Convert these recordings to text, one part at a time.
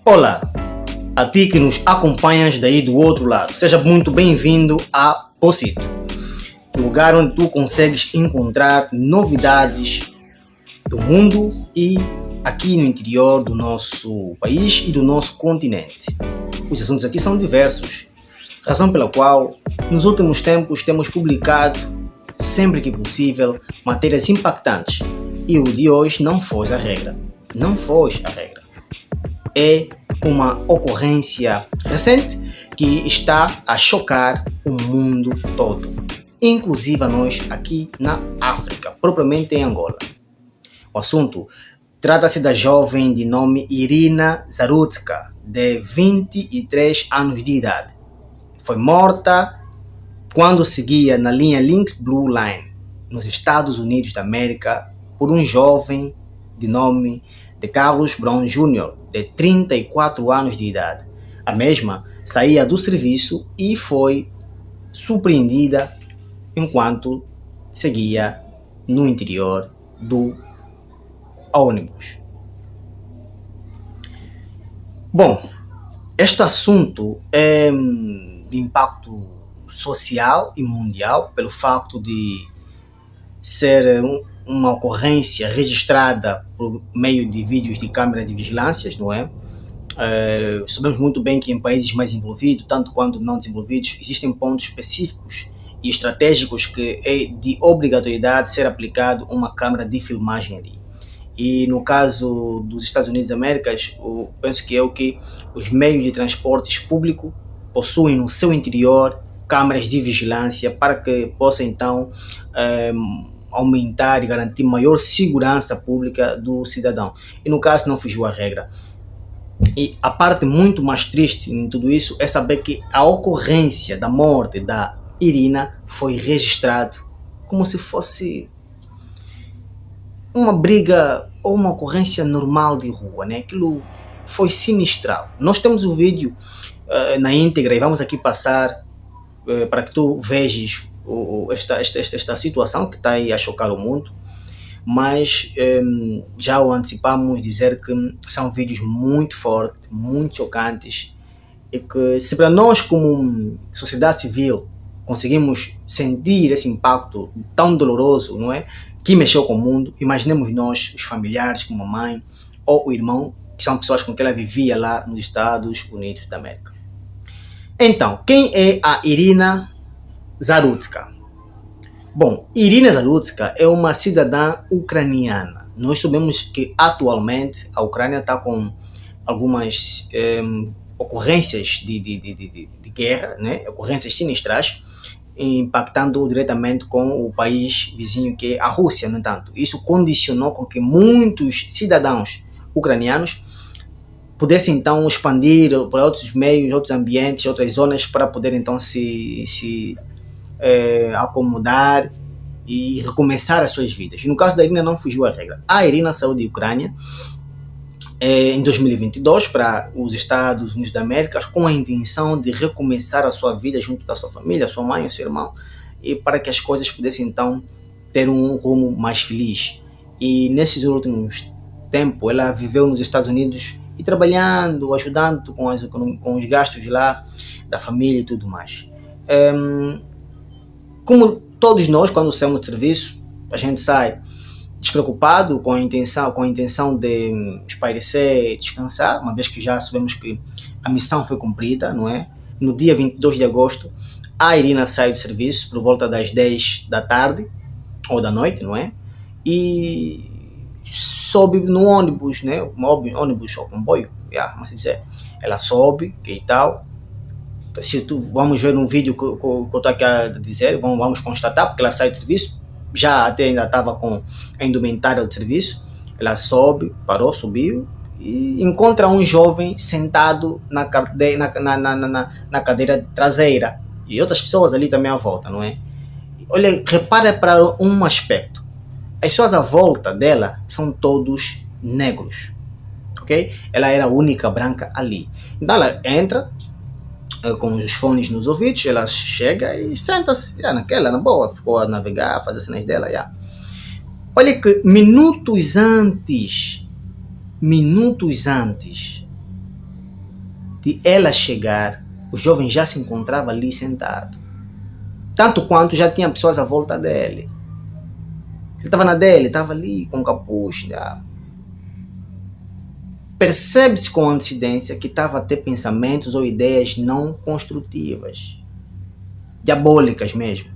Olá, a ti que nos acompanhas daí do outro lado, seja muito bem-vindo a Pocito, lugar onde tu consegues encontrar novidades do mundo e aqui no interior do nosso país e do nosso continente. Os assuntos aqui são diversos, razão pela qual nos últimos tempos temos publicado, sempre que possível, matérias impactantes e o de hoje não foge a regra. Não foge a regra. É uma ocorrência recente que está a chocar o mundo todo, inclusive a nós aqui na África, propriamente em Angola. O assunto trata-se da jovem de nome Irina Zarudzka, de 23 anos de idade. Foi morta quando seguia na linha Lynx Blue Line, nos Estados Unidos da América, por um jovem de nome de Carlos Brown Jr., de 34 anos de idade. A mesma saía do serviço e foi surpreendida enquanto seguia no interior do ônibus. Bom, este assunto é de impacto social e mundial pelo facto de ser uma ocorrência registrada por meio de vídeos de câmeras de vigilância, não é? Sabemos muito bem que em países mais desenvolvidos, tanto quanto não desenvolvidos, existem pontos específicos e estratégicos que é de obrigatoriedade ser aplicado uma câmera de filmagem ali. E no caso dos Estados Unidos da América, eu penso que é o que os meios de transportes públicos possuem no seu interior câmeras de vigilância para que possa então aumentar e garantir maior segurança pública do cidadão. E no caso não fugiu à regra. E a parte muito mais triste em tudo isso é saber que a ocorrência da morte da Irina foi registrado como se fosse uma briga ou uma ocorrência normal de rua, né? Aquilo foi sinistral. Nós temos o vídeo na íntegra e vamos aqui passar para que tu vejas esta situação que está aí a chocar o mundo, mas já o antecipamos dizer que são vídeos muito fortes, muito chocantes e que se para nós como sociedade civil conseguimos sentir esse impacto tão doloroso, não é? Que mexeu com o mundo, imaginemos nós, os familiares, como a mãe ou o irmão, que são pessoas com quem ela vivia lá nos Estados Unidos da América. Então, quem é a Irina Zarudzka? Bom, Irina Zarudzka é uma cidadã ucraniana. Nós sabemos que atualmente a Ucrânia está com algumas ocorrências de guerra, né? Ocorrências sinistras, impactando diretamente com o país vizinho que é a Rússia. No entanto, isso condicionou com que muitos cidadãos ucranianos pudessem então expandir para outros meios, outros ambientes, outras zonas para poder então se acomodar e recomeçar as suas vidas. E no caso da Irina não fugiu à regra. A Irina saiu da Ucrânia em 2022 para os Estados Unidos da América com a intenção de recomeçar a sua vida junto da sua família, sua mãe, seu irmão, e para que as coisas pudessem então ter um rumo mais feliz. E nesses últimos tempos ela viveu nos Estados Unidos e trabalhando, ajudando com os gastos lá da família e tudo mais. Como todos nós, quando saímos de serviço, a gente sai despreocupado com a intenção de espairecer, descansar, uma vez que já sabemos que a missão foi cumprida, não é? No dia 22 de agosto, a Irina sai do serviço por volta das 10 da tarde ou da noite, não é? E sobe no ônibus, né? Ônibus ou comboio, vamos dizer. Ela sobe, que e tal. Vamos ver no vídeo que eu estou aqui a dizer, vamos constatar, porque ela sai do serviço, já até ainda estava com a indumentária do serviço, ela subiu e encontra um jovem sentado na cadeira traseira e outras pessoas ali também à volta, não é? Olha, repara para um aspecto, as pessoas à volta dela são todos negros, ok? Ela era a única branca ali, então ela entra com os fones nos ouvidos, ela chega e senta-se na boa, ficou a navegar, a fazer as cenas dela. Olha que minutos antes de ela chegar, o jovem já se encontrava ali sentado. Tanto quanto já tinha pessoas à volta dele. Ele estava na dele, estava ali com o capuz. Já. Percebe-se com antecedência que estava a ter pensamentos ou ideias não construtivas. Diabólicas mesmo.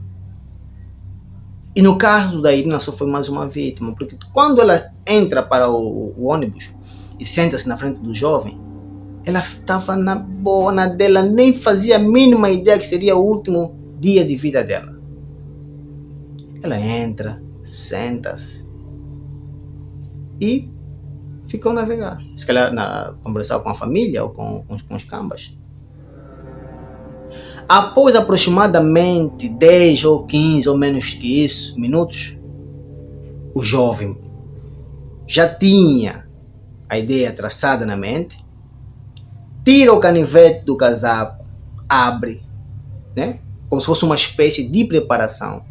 E no caso da Irina só foi mais uma vítima, porque quando ela entra para o ônibus e senta-se na frente do jovem, ela estava na boa, na dela, nem fazia a mínima ideia que seria o último dia de vida dela. Ela entra, senta-se e ficou a navegar. Se calhar conversar com a família ou com os cambas. Após aproximadamente 10 ou 15 ou menos que isso, minutos, o jovem já tinha a ideia traçada na mente, tira o canivete do casaco, abre, né? Como se fosse uma espécie de preparação.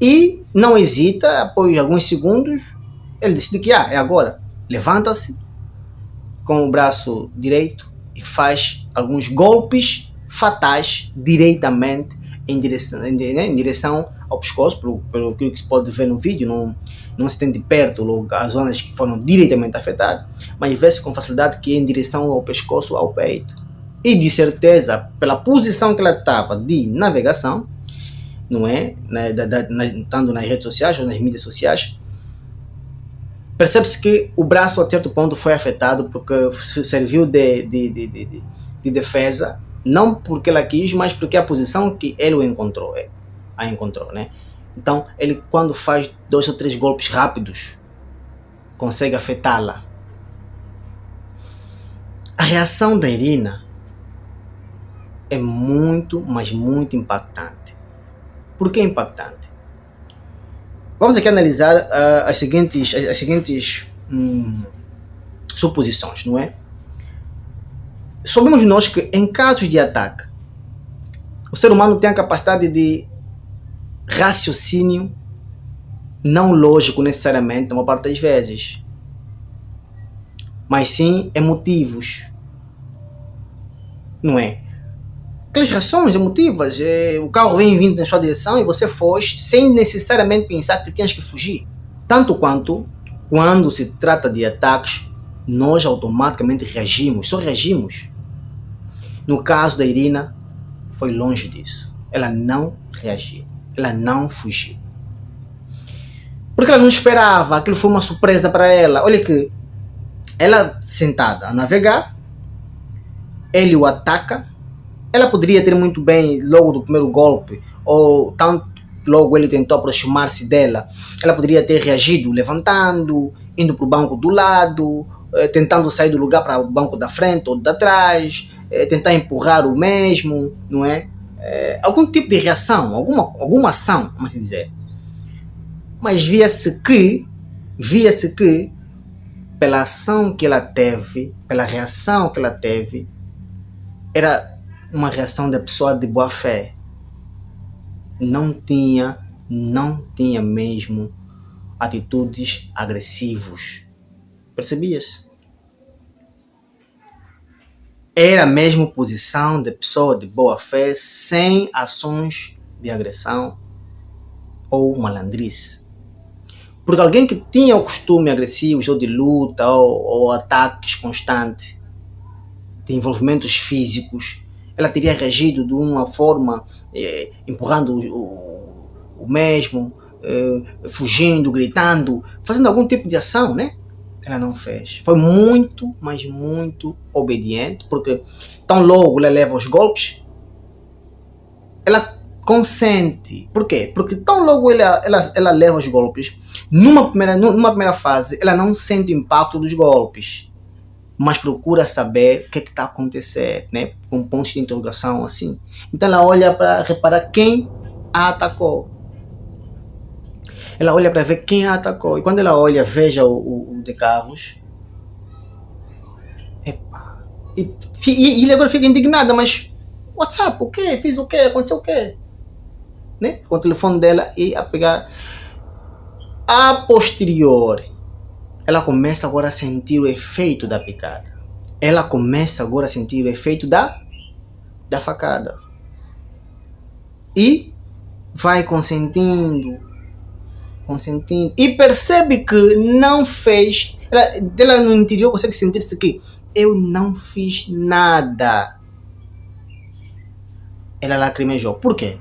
E não hesita, após alguns segundos, ele decide que é agora. Levanta-se com o braço direito e faz alguns golpes fatais diretamente em direção ao pescoço, pelo que se pode ver no vídeo, não se tem de perto logo as zonas que foram diretamente afetadas, mas vê-se com facilidade que é em direção ao pescoço, ao peito. E de certeza, pela posição que ela estava de navegação, não é? Estando nas redes sociais ou nas mídias sociais, percebe-se que o braço a certo ponto foi afetado porque serviu de defesa, não porque ela quis, mas porque a posição que ele a encontrou, né? Então, ele quando faz 2 ou 3 golpes rápidos, consegue afetá-la. A reação da Irina é muito, mas muito impactante. Por que impactante? Vamos aqui analisar as seguintes suposições, não é? Sabemos nós que em casos de ataque, o ser humano tem a capacidade de raciocínio não lógico necessariamente, na maior parte das vezes, mas sim emotivos, não é? Aquelas reações emotivas, o carro vem vindo na sua direção e você foge sem necessariamente pensar que tens que fugir. Tanto quanto quando se trata de ataques, nós automaticamente reagimos, só reagimos. No caso da Irina, foi longe disso. Ela não reagiu, ela não fugiu. Porque ela não esperava, aquilo foi uma surpresa para ela. Olha que ela sentada a navegar, ele o ataca. Ela poderia ter muito bem, logo do primeiro golpe, ou tanto logo ele tentou aproximar-se dela, ela poderia ter reagido levantando, indo para o banco do lado, tentando sair do lugar para o banco da frente ou da trás, tentar empurrar o mesmo, não é? Algum tipo de reação, alguma ação, vamos dizer. Mas via-se que, pela ação que ela teve, pela reação que ela teve, era uma reação da pessoa de boa fé. Não tinha mesmo atitudes agressivas. Percebias? Era mesmo posição de pessoa de boa fé, sem ações de agressão ou malandrice. Porque alguém que tinha o costume agressivo, ou de luta, ou ataques constantes, de envolvimentos físicos, ela teria reagido de uma forma, empurrando o mesmo, fugindo, gritando, fazendo algum tipo de ação, né? Ela não fez. Foi muito, mas muito obediente, porque tão logo ela leva os golpes, ela consente. Por quê? Porque tão logo ela leva os golpes, numa primeira fase, ela não sente o impacto dos golpes, mas procura saber o que está acontecendo, né? Com pontos de interrogação assim. Então ela olha para reparar quem a atacou. Ela olha para ver quem a atacou. E quando ela olha, veja o de carros. Epa. E ele agora fica indignada, mas WhatsApp, o quê? Fiz o quê? Aconteceu o quê? Né? Com o telefone dela e a pegar. A posterior, ela começa agora a sentir o efeito da picada. ela começa agora a sentir o efeito da facada. E vai consentindo, e percebe que não fez. Ela no interior consegue sentir-se que eu não fiz nada. Ela lacrimejou. Por quê?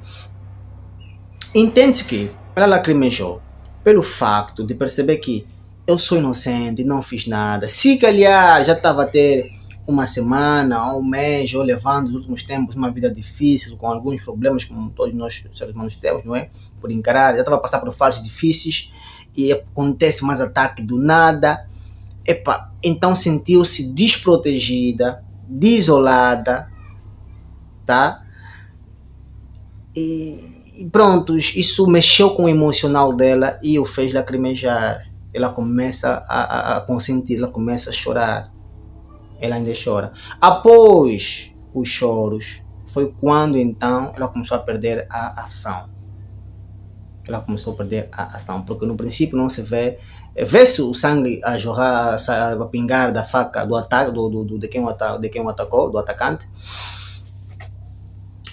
Entende-se que ela lacrimejou pelo facto de perceber que eu sou inocente, não fiz nada. Se calhar já estava a ter uma semana, um mês, ou levando nos últimos tempos uma vida difícil, com alguns problemas, como todos nós seres humanos temos, não é? Por encarar, já estava a passar por fases difíceis e acontece mais ataque do nada. Então sentiu-se desprotegida, desolada, tá? E pronto, isso mexeu com o emocional dela e o fez lacrimejar. Ela começa a consentir, ela começa a chorar. Ela ainda chora. Após os choros, foi quando então ela começou a perder a ação. Porque no princípio não se vê. Vê-se o sangue a jorrar, a pingar da faca, do ataque, de quem o atacou, do atacante.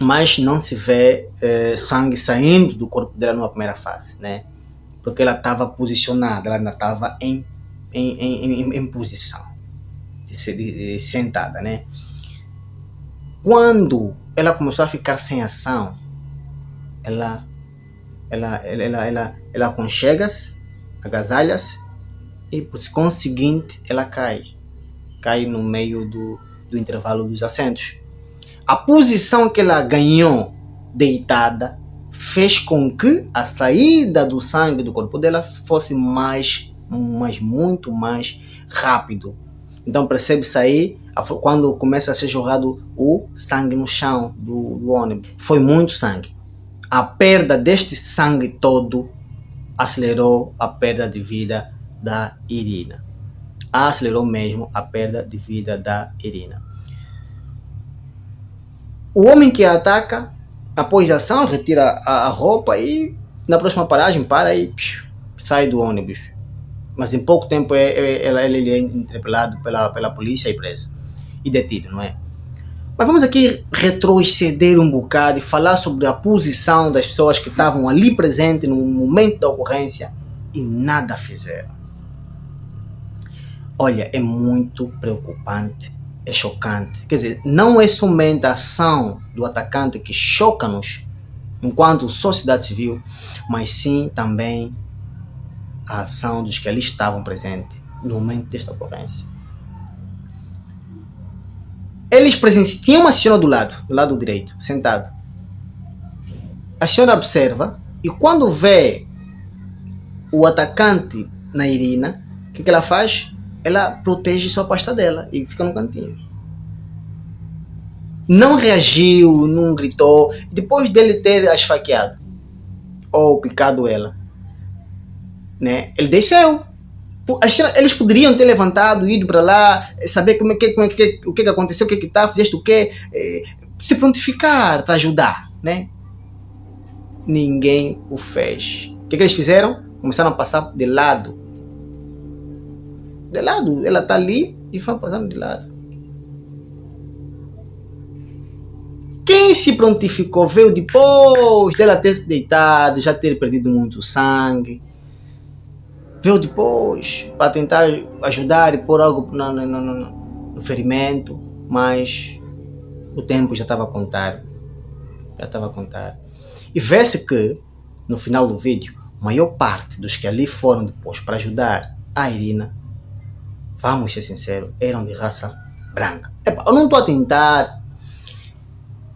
Mas não se vê sangue saindo do corpo dela numa primeira fase, né? Porque ela estava posicionada, ela ainda estava em posição de sentada, né? Quando ela começou a ficar sem ação, ela aconchega-se, agasalha-se e por conseguinte ela cai no meio do intervalo dos assentos. A posição que ela ganhou deitada fez com que a saída do sangue do corpo dela fosse muito mais rápido. Então percebe-se aí quando começa a ser jorrado o sangue no chão do ônibus. Foi muito sangue. A perda deste sangue todo acelerou a perda de vida da Irina. Acelerou mesmo a perda de vida da Irina. O homem que a ataca, após a ação, retira a roupa e na próxima paragem para e sai do ônibus. Mas em pouco tempo ele é interpelado pela polícia e preso. E detido, não é? Mas vamos aqui retroceder um bocado e falar sobre a posição das pessoas que estavam ali presentes no momento da ocorrência e nada fizeram. Olha, é muito preocupante, é chocante. Quer dizer, não é somente a ação do atacante que choca-nos enquanto sociedade civil, mas sim também a ação dos que ali estavam presentes no momento desta ocorrência. Eles tinham uma senhora do lado direito, sentado. A senhora observa e quando vê o atacante na Irina, o que ela faz? Ela protege sua pasta dela e fica no cantinho. Não reagiu, não gritou. Depois dele ter a esfaqueado ou picado ela, né? Ele desceu. Eles poderiam ter levantado, ido para lá, saber o que aconteceu, o que está, fizeste o que, se prontificar para ajudar, né? Ninguém o fez. O que eles fizeram? Começaram a passar de lado. Ela está ali e foram passando de lado. Quem se prontificou veio depois dela ter se deitado, já ter perdido muito sangue. Veio depois para tentar ajudar e pôr algo no ferimento, mas o tempo já estava a contar. E vê-se que, no final do vídeo, a maior parte dos que ali foram depois para ajudar a Irina, vamos ser sinceros, eram de raça branca. Eu não estou a tentar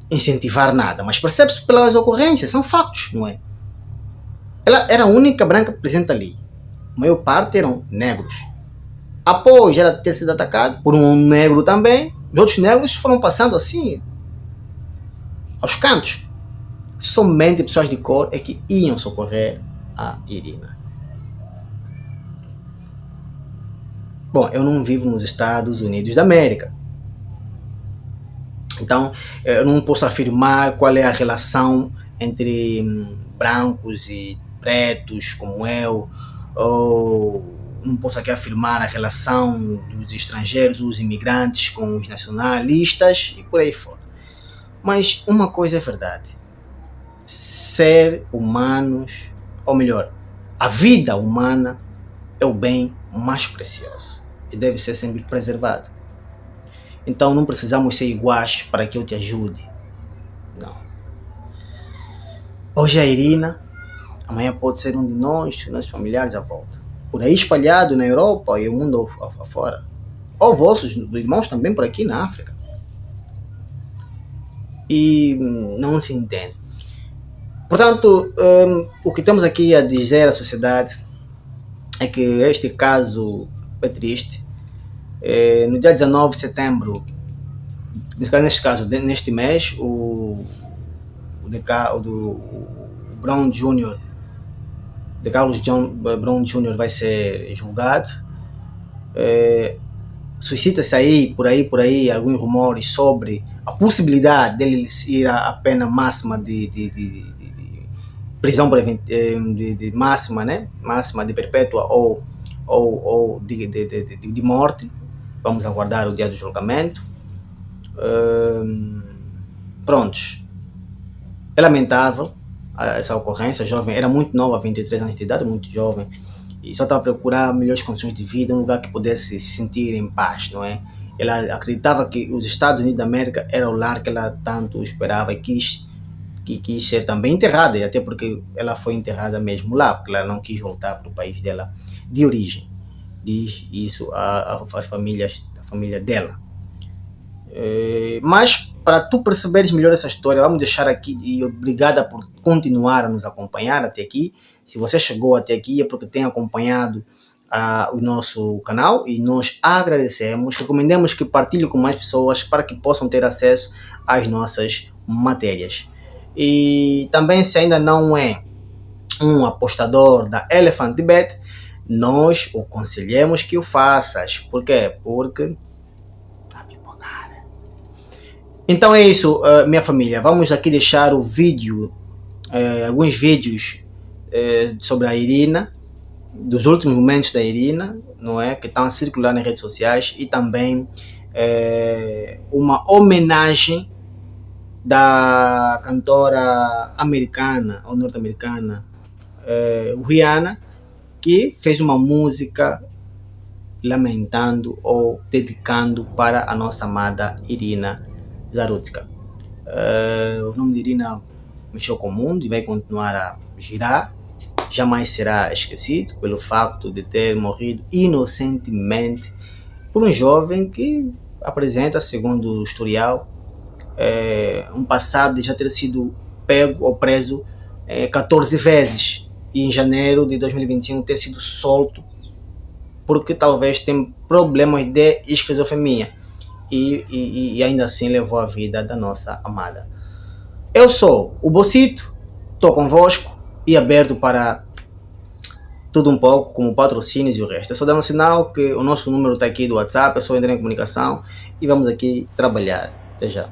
incentivar nada, mas percebe-se pelas ocorrências, são fatos, não é? Ela era a única branca presente ali. A maior parte eram negros. Após ela ter sido atacada por um negro também, os outros negros foram passando assim, aos cantos. Somente pessoas de cor é que iam socorrer a Irina. Bom, eu não vivo nos Estados Unidos da América. Então, eu não posso afirmar qual é a relação entre brancos e pretos como eu, ou não posso aqui afirmar a relação dos estrangeiros, dos imigrantes com os nacionalistas e por aí fora. Mas uma coisa é verdade: ser humanos, ou melhor, a vida humana é o bem mais precioso e deve ser sempre preservado. Então não precisamos ser iguais para que eu te ajude. Não. Hoje é a Irina, amanhã pode ser um de nós, nossos familiares à volta. Por aí espalhado na Europa e o mundo afora. Ou vossos irmãos também por aqui na África. E não se entende. Portanto, o que temos aqui a dizer à sociedade é que este caso é triste. No dia 19 de setembro, neste caso, neste mês, o Brown Jr., de Carlos Brown Jr. vai ser julgado. Suscita-se aí, por aí, alguns rumores sobre a possibilidade dele ir à pena máxima de prisão de máxima, né? Máxima de perpétua ou de morte. Vamos aguardar o dia do julgamento. Prontos. É lamentável essa ocorrência. A jovem era muito nova, 23 anos de idade, muito jovem, e só estava a procurar melhores condições de vida, um lugar que pudesse se sentir em paz, não é? Ela acreditava que os Estados Unidos da América era o lar que ela tanto esperava e quis ser também enterrada, e até porque ela foi enterrada mesmo lá, porque ela não quis voltar para o país dela de origem. Diz isso a família dela. Mas para tu perceberes melhor essa história, vamos deixar aqui, e obrigada por continuar a nos acompanhar até aqui. Se você chegou até aqui é porque tem acompanhado o nosso canal e nós agradecemos. Recomendamos que partilhe com mais pessoas para que possam ter acesso às nossas matérias. E também, se ainda não é um apostador da Elephant Bet, nós o aconselhamos que o faças. Por quê? Porque tá pipocada. Então é isso, minha família. Vamos aqui deixar o vídeo, alguns vídeos sobre a Irina, dos últimos momentos da Irina, não é? Que estão a circular nas redes sociais, e também uma homenagem da cantora americana ou norte-americana Rihanna, que fez uma música lamentando ou dedicando para a nossa amada Irina Zarudzka. O nome de Irina mexeu com o mundo e vai continuar a girar. Jamais será esquecido pelo facto de ter morrido inocentemente por um jovem que apresenta, segundo o historial, um passado de já ter sido pego ou preso 14 vezes, e em janeiro de 2025 ter sido solto porque talvez tem problemas de esquizofrenia, e ainda assim levou a vida da nossa amada. Eu sou o Bocito, estou convosco e aberto para tudo um pouco, como patrocínios e o resto. É só dar um sinal que o nosso número está aqui do WhatsApp, é só entrar em comunicação e vamos aqui trabalhar. Até já.